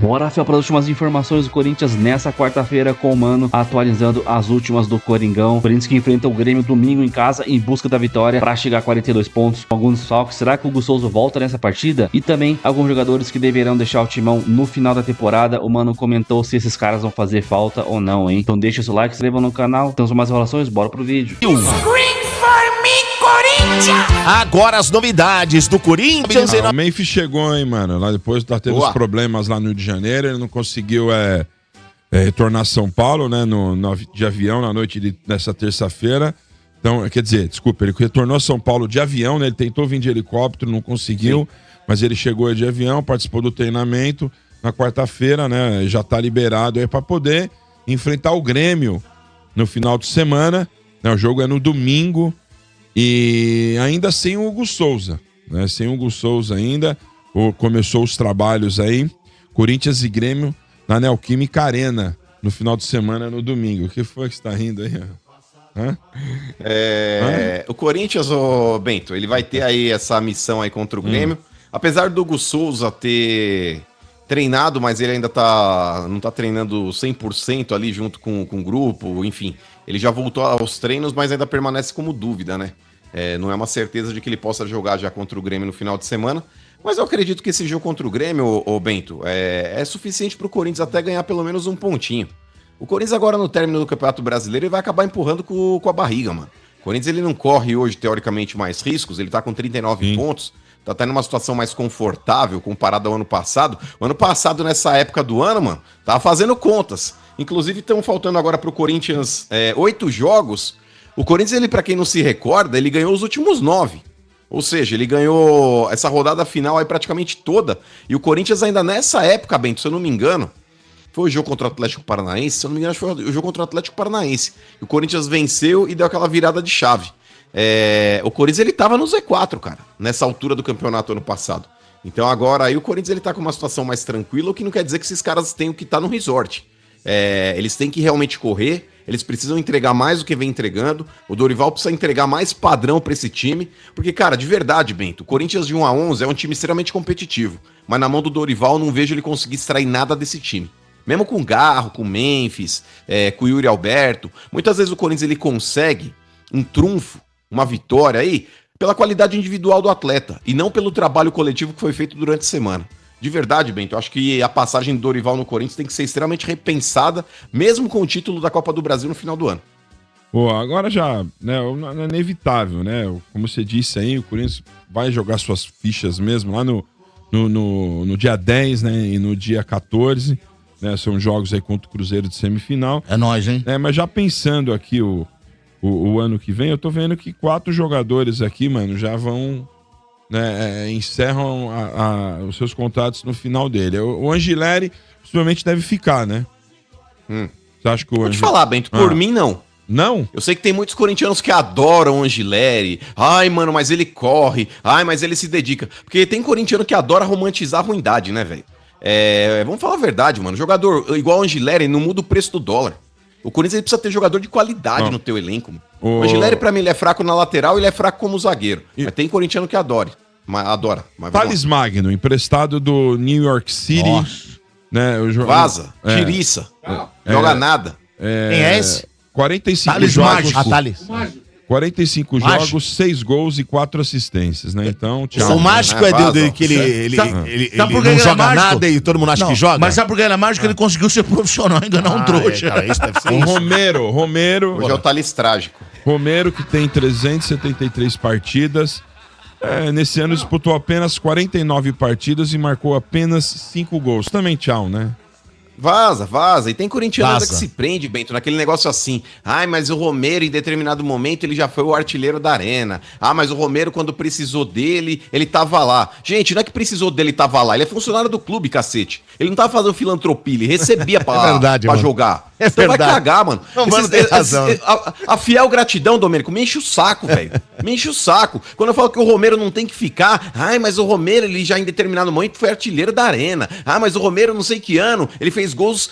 Bora, Rafael, para as últimas informações do Corinthians nessa quarta-feira com o Mano, atualizando as últimas do Coringão. Corinthians que enfrenta o Grêmio domingo em casa em busca da vitória para chegar a 42 pontos. Alguns desfalques, será que o Hugo Souza volta nessa partida? E também alguns jogadores que deverão deixar o timão no final da temporada. O Mano comentou se esses caras vão fazer falta ou não, hein? Então deixa o seu like, se inscreva no canal. Temos mais informações, bora pro vídeo. Agora as novidades do Corinthians. O Memphis chegou, hein, mano. Lá depois teve os problemas lá no Rio de Janeiro. Ele não conseguiu retornar a São Paulo, né? De avião na noite dessa terça-feira. Então, quer dizer, desculpa, ele retornou a São Paulo de avião, né? Ele tentou vir de helicóptero, não conseguiu. Sim. Mas ele chegou de avião, participou do treinamento na quarta-feira, né? Já tá liberado aí pra poder enfrentar o Grêmio no final de semana. Né? O jogo é no domingo. E ainda sem o Hugo Souza, né? Sem o Hugo Souza ainda, começou os trabalhos aí, Corinthians e Grêmio na Neoquímica Arena, no final de semana, no domingo. O que foi que você tá rindo aí? Hã? O Corinthians, Bento, ele vai ter aí essa missão aí contra o Grêmio, apesar do Hugo Souza ter treinado, mas ele ainda não tá treinando 100% ali junto com o grupo, enfim. Ele já voltou aos treinos, mas ainda permanece como dúvida, né? Não é uma certeza de que ele possa jogar já contra o Grêmio no final de semana, mas eu acredito que esse jogo contra o Grêmio, Bento, é suficiente pro Corinthians até ganhar pelo menos um pontinho. O Corinthians agora no término do Campeonato Brasileiro ele vai acabar empurrando com a barriga, mano. O Corinthians ele não corre hoje, teoricamente, mais riscos, ele tá com 39 pontos, tá até numa situação mais confortável comparado ao ano passado. O ano passado, nessa época do ano, mano, tava fazendo contas. Inclusive, estão faltando agora pro Corinthians 8 jogos. O Corinthians, ele, para quem não se recorda, ele ganhou os últimos 9. Ou seja, ele ganhou essa rodada final aí praticamente toda. E o Corinthians ainda nessa época, Bento, se eu não me engano, foi o jogo contra o Atlético Paranaense. Se eu não me engano, foi o jogo contra o Atlético Paranaense. O Corinthians venceu e deu aquela virada de chave. O Corinthians, ele tava no Z4, cara, nessa altura do campeonato ano passado. Então agora aí o Corinthians, ele tá com uma situação mais tranquila, o que não quer dizer que esses caras tenham que estar no resort. Eles têm que realmente correr, eles precisam entregar mais do que vem entregando, o Dorival precisa entregar mais padrão pra esse time, porque, cara, de verdade, Bento, o Corinthians de 1-11 é um time extremamente competitivo, mas na mão do Dorival eu não vejo ele conseguir extrair nada desse time. Mesmo com o Garro, com o Memphis, com o Yuri Alberto, muitas vezes o Corinthians ele consegue um trunfo, uma vitória aí, pela qualidade individual do atleta, e não pelo trabalho coletivo que foi feito durante a semana. De verdade, Bento, eu acho que a passagem do Dorival no Corinthians tem que ser extremamente repensada, mesmo com o título da Copa do Brasil no final do ano. Agora já, né, é inevitável, né? Como você disse aí, o Corinthians vai jogar suas fichas mesmo lá no dia 10, né, e no dia 14, né? São jogos aí contra o Cruzeiro de semifinal. É nóis, hein? Mas já pensando aqui o ano que vem, eu tô vendo que 4 jogadores aqui, mano, já vão... Né, encerram os seus contratos no final dele. O Angileri possivelmente deve ficar, né? Você acha que o Vou te falar, Bento, por mim não. Não? Eu sei que tem muitos corintianos que adoram o Angileri. Ai, mano, mas ele corre. Ai, mas ele se dedica. Porque tem corintiano que adora romantizar a ruindade, né, velho? Vamos falar a verdade, mano. Jogador igual o Angileri não muda o preço do dólar. O Corinthians ele precisa ter jogador de qualidade no teu elenco. Mano. O Angileri, pra mim, ele é fraco na lateral e ele é fraco como zagueiro. Mas tem corintiano que adora. Thales Magno, emprestado do New York City. Né, Vaza, tiriça, joga nada. Quem é esse? 45 Thales jogos. Thales. 45 jogos, 6 gols e 4 assistências, né? Então, tchau. O mágico é dele que ele não joga nada e todo mundo acha que joga? Mas sabe por que ele é mágico? Ele conseguiu ser profissional e enganar um trouxa. Cara, isso deve ser o Romero. Hoje é o Thales trágico. Romero, que tem 373 partidas. Nesse ano disputou apenas 49 partidas e marcou apenas 5 gols. Também tchau, né? Vaza. E tem corintiano que se prende, Bento, naquele negócio assim. Ai, mas o Romero, em determinado momento, ele já foi o artilheiro da arena. Ah, mas o Romero, quando precisou dele, ele tava lá. Gente, não é que precisou dele, ele tava lá. Ele é funcionário do clube, cacete. Ele não tava fazendo filantropia, ele recebia pra jogar. Então vai cagar, mano. Não, mano, tem razão. A fiel gratidão, Domênico, me enche o saco, velho. Me enche o saco. Quando eu falo que o Romero não tem que ficar, ai, mas o Romero, ele já em determinado momento foi artilheiro da arena. Ah, mas o Romero, não sei que ano, ele fez gols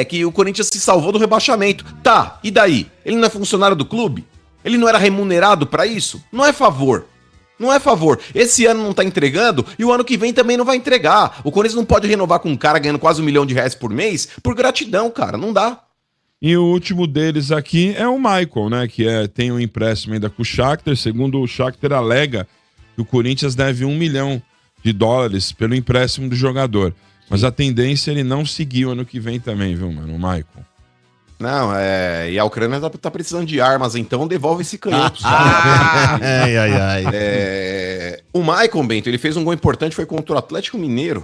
que o Corinthians se salvou do rebaixamento. Tá, e daí? Ele não é funcionário do clube? Ele não era remunerado pra isso? Não é favor. Não é favor. Esse ano não tá entregando e o ano que vem também não vai entregar. O Corinthians não pode renovar com um cara ganhando quase R$1 milhão por mês por gratidão, cara. Não dá. E o último deles aqui é o Michael, né? Que tem um empréstimo ainda com o Shakhtar. Segundo o Shakhtar, alega que o Corinthians deve $1 milhão pelo empréstimo do jogador. Mas a tendência é ele não seguir o ano que vem também, viu, mano? O Michael. Não, e a Ucrânia tá precisando de armas, então devolve esse canhoto. O Maicon, Bento, ele fez um gol importante, foi contra o Atlético Mineiro.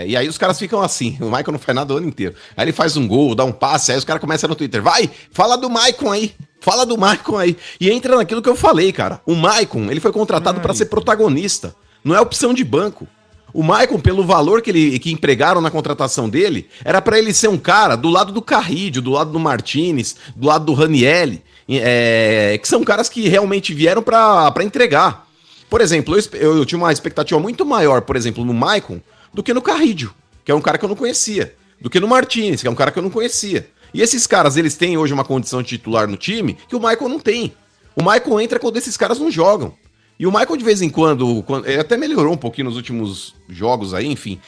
E aí os caras ficam assim, o Maicon não faz nada o ano inteiro. Aí ele faz um gol, dá um passe, aí os caras começam no Twitter, vai, fala do Maicon aí. Fala do Maicon aí. E entra naquilo que eu falei, cara. O Maicon, ele foi contratado para ser protagonista. Não é opção de banco. O Maicon, pelo valor que empregaram na contratação dele, era para ele ser um cara do lado do Carrídio, do lado do Martinez, do lado do Ranieri, que são caras que realmente vieram para entregar. Por exemplo, eu tinha uma expectativa muito maior, por exemplo, no Maicon, do que no Carrídio, que é um cara que eu não conhecia, do que no Martinez, que é um cara que eu não conhecia. E esses caras, eles têm hoje uma condição de titular no time que o Maicon não tem. O Maicon entra quando esses caras não jogam. E o Maicon, de vez em quando, ele até melhorou um pouquinho nos últimos jogos aí, enfim.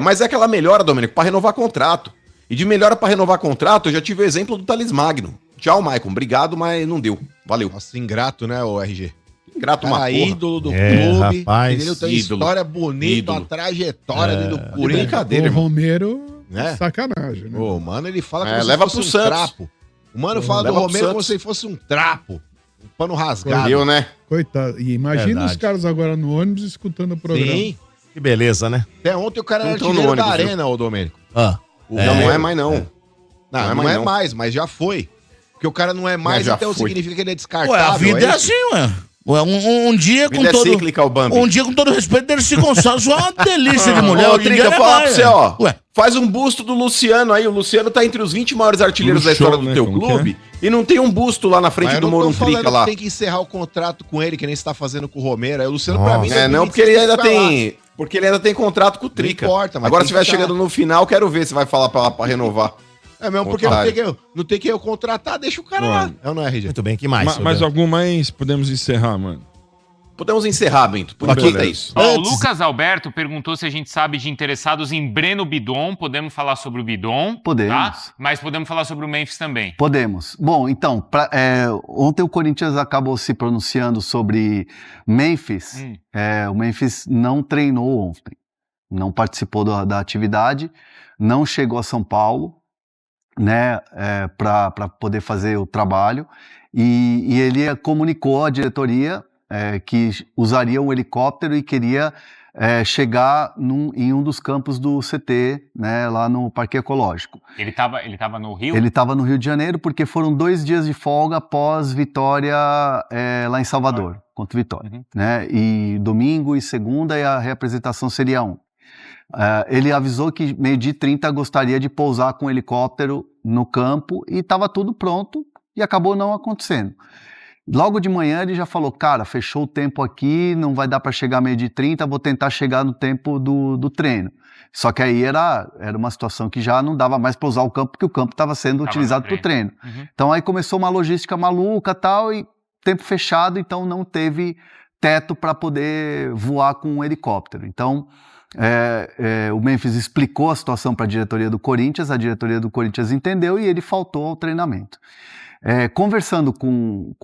Mas é aquela melhora, Domênico, para renovar contrato. E de melhora para renovar contrato, eu já tive o exemplo do Thales Magno. Tchau, Maicon. Obrigado, mas não deu. Valeu. Nossa, ingrato, né, o RG? Ingrato, uma porra. Ídolo do clube. Rapaz, ele tem história bonita, uma trajetória dentro do Corinthians. Brincadeira, o Romero, sacanagem, né? Ô, mano, ele fala como se fosse um trapo. O mano fala do Romero como se fosse um trapo. Um pano rasgado. Eu, né? Coitado. E imagina os caras agora no ônibus escutando o programa. Sim. Que beleza, né? Até ontem o cara era artilheiro da arena, ô Domênico. Não é mais, não. Não é mais, mas já foi. Porque o cara não é mais, então significa que ele é descartável. Ué, a vida é assim, ué. Um dia com todo... cíclica, o Bambi. Um dia com todo respeito, Dercy Gonçalves foi uma delícia de mulher. Ô, Trinca, falar pra você, ó. Ué. Faz um busto do Luciano aí. O Luciano tá entre os 20 maiores artilheiros da história do teu clube. E não tem um busto lá na frente do Morumbi lá. Tem que encerrar o contrato com ele, que nem você tá fazendo com o Romero. Aí o Luciano, pra mim, não, porque ele ainda tem... Porque ele ainda tem contrato com o Trica. Não importa, mas agora, se vai chegando no final, quero ver se vai falar pra renovar. É mesmo, porque não tem que eu contratar, deixa o cara lá. Eu não é, RG. Muito bem, que mais? Mais algum mais? Podemos encerrar, mano. Podemos encerrar, Bento. Por aqui é isso. O Lucas Alberto perguntou se a gente sabe de interessados em Breno Bidon. Podemos falar sobre o Bidon? Podemos. Tá? Mas podemos falar sobre o Memphis também. Podemos. Bom, então, ontem o Corinthians acabou se pronunciando sobre Memphis. O Memphis não treinou ontem. Não participou da atividade. Não chegou a São Paulo, né, para poder fazer o trabalho. E ele comunicou à diretoria que usaria um helicóptero e queria chegar em um dos campos do CT, né, lá no Parque Ecológico. Ele tava no Rio? Ele estava no Rio de Janeiro porque foram 2 dias de folga após vitória lá em Salvador, contra o Vitória. Né, e domingo e segunda, e a reapresentação seria ele avisou que 12h30 gostaria de pousar com o helicóptero no campo e estava tudo pronto e acabou não acontecendo. Logo de manhã ele já falou, cara, fechou o tempo aqui, não vai dar para chegar 12h30, vou tentar chegar no tempo do treino. Só que aí era uma situação que já não dava mais para usar o campo, porque o campo estava sendo utilizado para o treino. Então aí começou uma logística maluca e tal, e tempo fechado, então não teve teto para poder voar com um helicóptero. Então o Memphis explicou a situação para a diretoria do Corinthians entendeu e ele faltou ao treinamento. Conversando com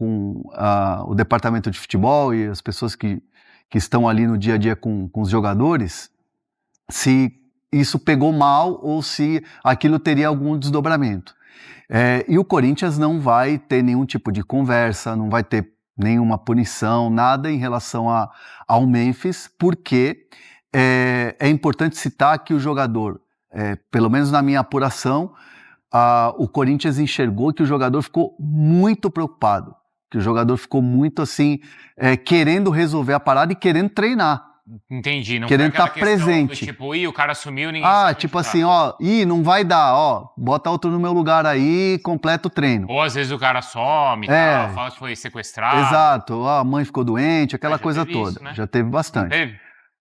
o departamento de futebol e as pessoas que estão ali no dia a dia com os jogadores, se isso pegou mal ou se aquilo teria algum desdobramento. E o Corinthians não vai ter nenhum tipo de conversa, não vai ter nenhuma punição, nada em relação ao Memphis, porque é importante citar que o jogador, pelo menos na minha apuração, o Corinthians enxergou que o jogador ficou muito preocupado, que o jogador ficou muito assim, querendo resolver a parada e querendo treinar. Entendi, não querendo estar presente. Tipo, o cara sumiu, ninguém tipo assim, não vai dar, bota outro no meu lugar aí, completa o treino. Ou às vezes o cara some, tal, fala que foi sequestrado. Exato, a mãe ficou doente, aquela coisa toda. Isso, né? Já teve bastante. Teve?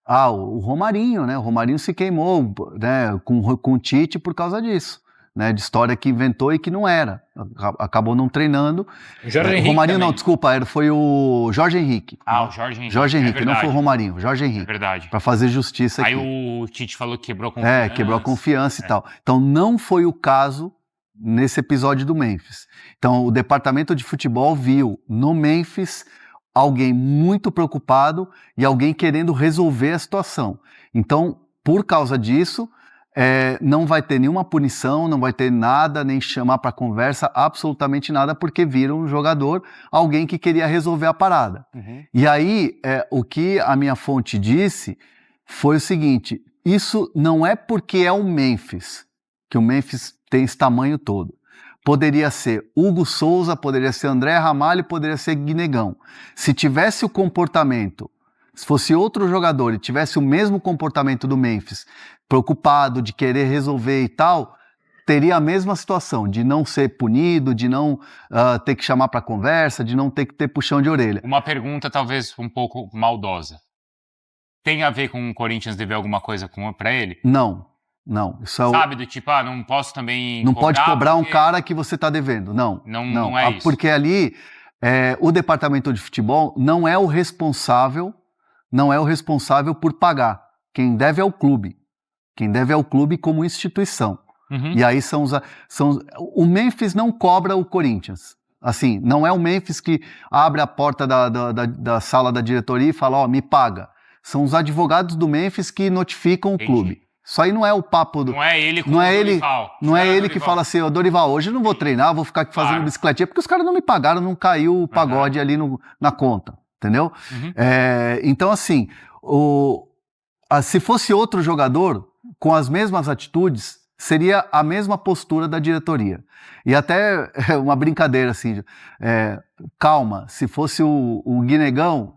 O Romarinho, né? O Romarinho se queimou, né, com o Tite por causa disso. né, de história que inventou e que não era. Acabou não treinando. Jorge Henrique Romarinho também. não, desculpa, foi o Jorge Henrique. O Jorge Henrique. Jorge Henrique, não foi o Romarinho, Jorge Henrique. É verdade. Para fazer justiça aqui. Aí o Tite falou que quebrou a confiança. Quebrou a confiança e tal. Então não foi o caso nesse episódio do Memphis. Então o departamento de futebol viu no Memphis alguém muito preocupado e alguém querendo resolver a situação. Então, por causa disso, não vai ter nenhuma punição, não vai ter nada, nem chamar para conversa, absolutamente nada, porque viram um jogador, alguém que queria resolver a parada. Uhum. E aí, o que a minha fonte disse foi o seguinte, isso não é porque é o Memphis, que o Memphis tem esse tamanho todo. Poderia ser Hugo Souza, poderia ser André Ramalho, poderia ser Guinegão. Se tivesse o comportamento, se fosse outro jogador e tivesse o mesmo comportamento do Memphis, preocupado, de querer resolver e tal, teria a mesma situação, de não ser punido, de não ter que chamar para conversa, de não ter que ter puxão de orelha. Uma pergunta talvez um pouco maldosa. Tem a ver com o Corinthians dever alguma coisa para ele? Não. Isso é Sabe, do tipo, não posso também não pode cobrar porque... um cara que você está devendo. Não é isso. Porque ali, o departamento de futebol não é o responsável por pagar. Quem deve é o clube. Quem deve é o clube como instituição. Uhum. E aí o Memphis não cobra o Corinthians. Assim, não é o Memphis que abre a porta da sala da diretoria e fala, me paga. São os advogados do Memphis que notificam o clube. Isso aí não é o papo do... Não é ele com o Dorival. Não é ele que fala assim, Dorival, hoje eu não vou treinar, vou ficar aqui fazendo bicicletinha, porque os caras não me pagaram, não caiu o pagode ali na conta, entendeu? Uhum. Então, assim, se fosse outro jogador, com as mesmas atitudes, seria a mesma postura da diretoria. E até uma brincadeira, assim, calma, se fosse o Guinegão...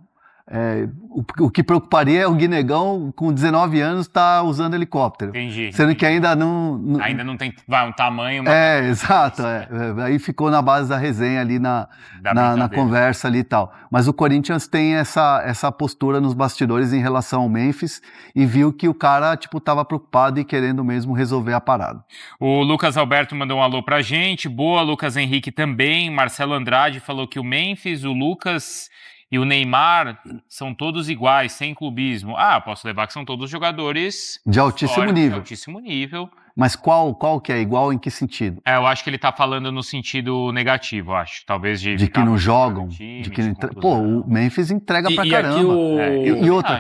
o que preocuparia é o Guinegão com 19 anos tá usando helicóptero. Entendi. Sendo que ainda não... Ainda não tem um tamanho... exato. Aí ficou na base da resenha ali na conversa ali e tal. Mas o Corinthians tem essa postura nos bastidores em relação ao Memphis e viu que o cara, tava preocupado e querendo mesmo resolver a parada. O Lucas Alberto mandou um alô pra gente. Boa, Lucas Henrique também. Marcelo Andrade falou que o Memphis, o Lucas... E o Neymar são todos iguais, sem clubismo. Posso levar que são todos jogadores... De altíssimo nível. De altíssimo nível. Mas qual que é igual, em que sentido? Eu acho que ele tá falando no sentido negativo, acho. Talvez de que não jogam, de que não o Memphis entrega pra caramba. E outra,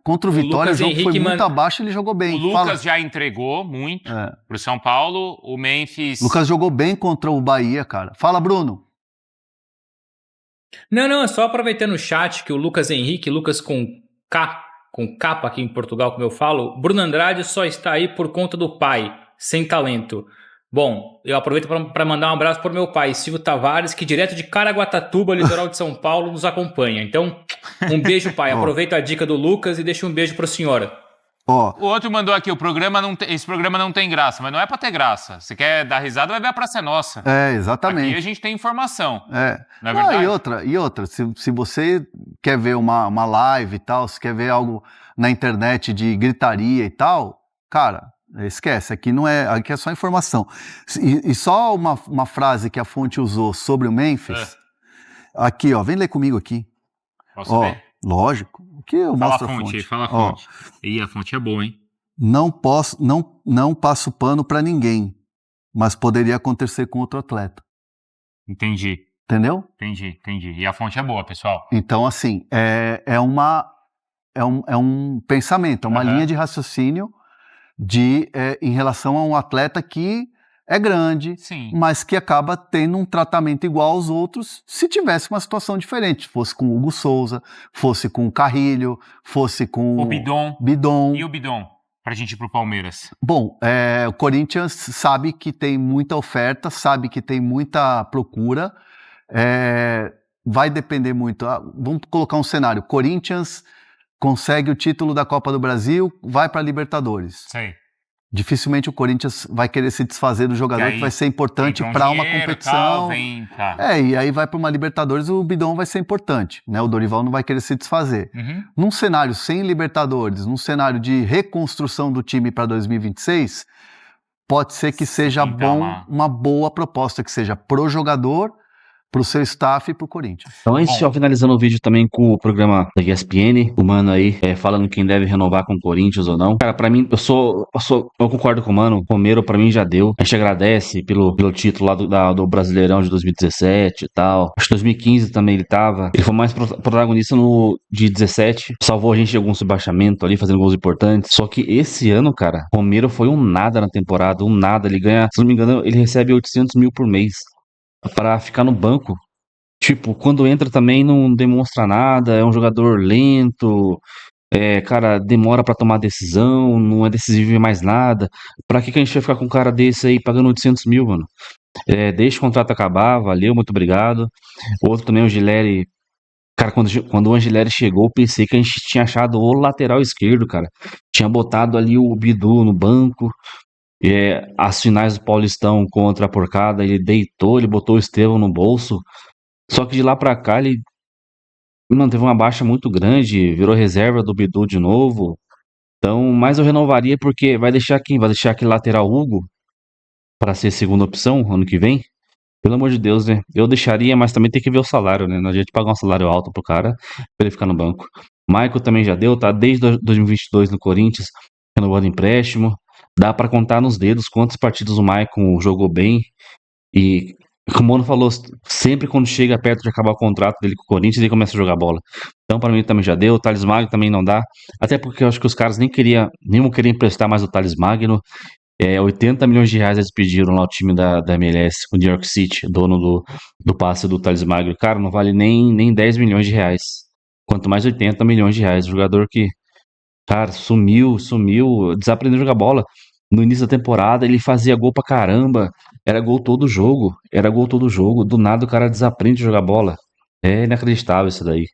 contra o Vitória, o jogo foi muito abaixo, ele jogou bem. O Lucas já entregou muito pro São Paulo, o Memphis... O Lucas jogou bem contra o Bahia, cara. Fala, Bruno. Não, é só aproveitando o chat que o Lucas Henrique, Lucas com capa aqui em Portugal, como eu falo, Bruno Andrade só está aí por conta do pai, sem talento. Bom, eu aproveito para mandar um abraço para o meu pai, Silvio Tavares, que direto de Caraguatatuba, litoral de São Paulo, nos acompanha. Então, um beijo, pai. Aproveito a dica do Lucas e deixo um beijo para a senhora. O outro mandou aqui, esse programa não tem graça, mas não é pra ter graça. Se quer dar risada, vai ver a Praça é Nossa. Exatamente. Aqui a gente tem informação. Não é verdade? E outra, se você quer ver uma live e tal, se quer ver algo na internet de gritaria e tal, cara, esquece, aqui é só informação. E só uma frase que a fonte usou sobre o Memphis, aqui, vem ler comigo aqui. Posso ver? Lógico. Que eu mostro a fonte. Fala a fonte. A fonte é boa, hein? Não passo pano pra ninguém, mas poderia acontecer com outro atleta. Entendi. Entendeu? Entendi. E a fonte é boa, pessoal. Então, assim, é um pensamento, é uma linha de raciocínio em relação a um atleta que é grande, sim, mas que acaba tendo um tratamento igual aos outros se tivesse uma situação diferente. Fosse com o Hugo Souza, fosse com o Carrilho, fosse com o Bidon. E o Bidon, pra gente ir pro Palmeiras? Bom, o Corinthians sabe que tem muita oferta, sabe que tem muita procura, vai depender muito. Vamos colocar um cenário, Corinthians consegue o título da Copa do Brasil, vai para Libertadores. Sei. Dificilmente o Corinthians vai querer se desfazer do jogador que vai ser importante para uma competição. E aí vai para uma Libertadores, o Bidon vai ser importante, né? O Dorival não vai querer se desfazer. Uhum. Num cenário sem Libertadores, num cenário de reconstrução do time para 2026, pode ser que seja uma boa proposta, que seja pro jogador, pro seu staff e pro Corinthians. Então é isso, finalizando o vídeo também com o programa da ESPN, o Mano aí falando quem deve renovar com o Corinthians ou não. Cara, pra mim, eu concordo com o Mano, o Romero pra mim já deu. A gente agradece pelo título lá do Brasileirão de 2017 e tal. Acho que 2015 também ele foi mais protagonista de 17, salvou a gente de algum rebaixamento ali, fazendo gols importantes. Só que esse ano, cara, o Romero foi um nada na temporada, um nada. Ele ganha, se não me engano, ele recebe 800 mil por mês para ficar no banco. Tipo, quando entra também não demonstra nada, é um jogador lento, cara, demora pra tomar decisão, não é decisivo em mais nada. Pra que a gente vai ficar com um cara desse aí pagando 800 mil, mano? Deixa o contrato acabar, valeu, muito obrigado. Outro também, o Gileri. Cara, quando o Angileri chegou, eu pensei que a gente tinha achado o lateral esquerdo, cara. Tinha botado ali o Bidu no banco. As finais do Paulistão contra a Porcada, ele deitou, ele botou o Estevão no bolso. Só que de lá pra cá ele teve uma baixa muito grande, virou reserva do Bidu de novo. Então, mas eu renovaria porque vai deixar quem? Vai deixar aquele lateral Hugo pra ser segunda opção ano que vem? Pelo amor de Deus, né? Eu deixaria, mas também tem que ver o salário, né? Não adianta pagar um salário alto pro cara pra ele ficar no banco. Michael também já deu, tá desde 2022 no Corinthians, renovando empréstimo. Dá pra contar nos dedos quantas partidas o Maicon jogou bem. E, como o Mono falou, sempre quando chega perto de acabar o contrato dele com o Corinthians, ele começa a jogar bola. Então, pra mim também já deu. O Thales Magno também não dá. Até porque eu acho que os caras nem vão querer emprestar mais o Thales Magno. 80 milhões de reais eles pediram lá o time da MLS, o New York City, dono do passe do Thales Magno. Cara, não vale nem 10 milhões de reais. Quanto mais 80 milhões de reais. Jogador que, cara, sumiu, desaprendeu a jogar bola. No início da temporada, ele fazia gol pra caramba. Era gol todo jogo. Do nada o cara desaprende a jogar bola. É inacreditável isso daí.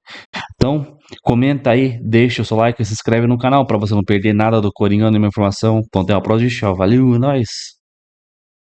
Então, comenta aí, deixa o seu like, se inscreve no canal pra você não perder nada do Coringão, nenhuma informação. Então, até a próxima. Tchau, valeu, é nóis.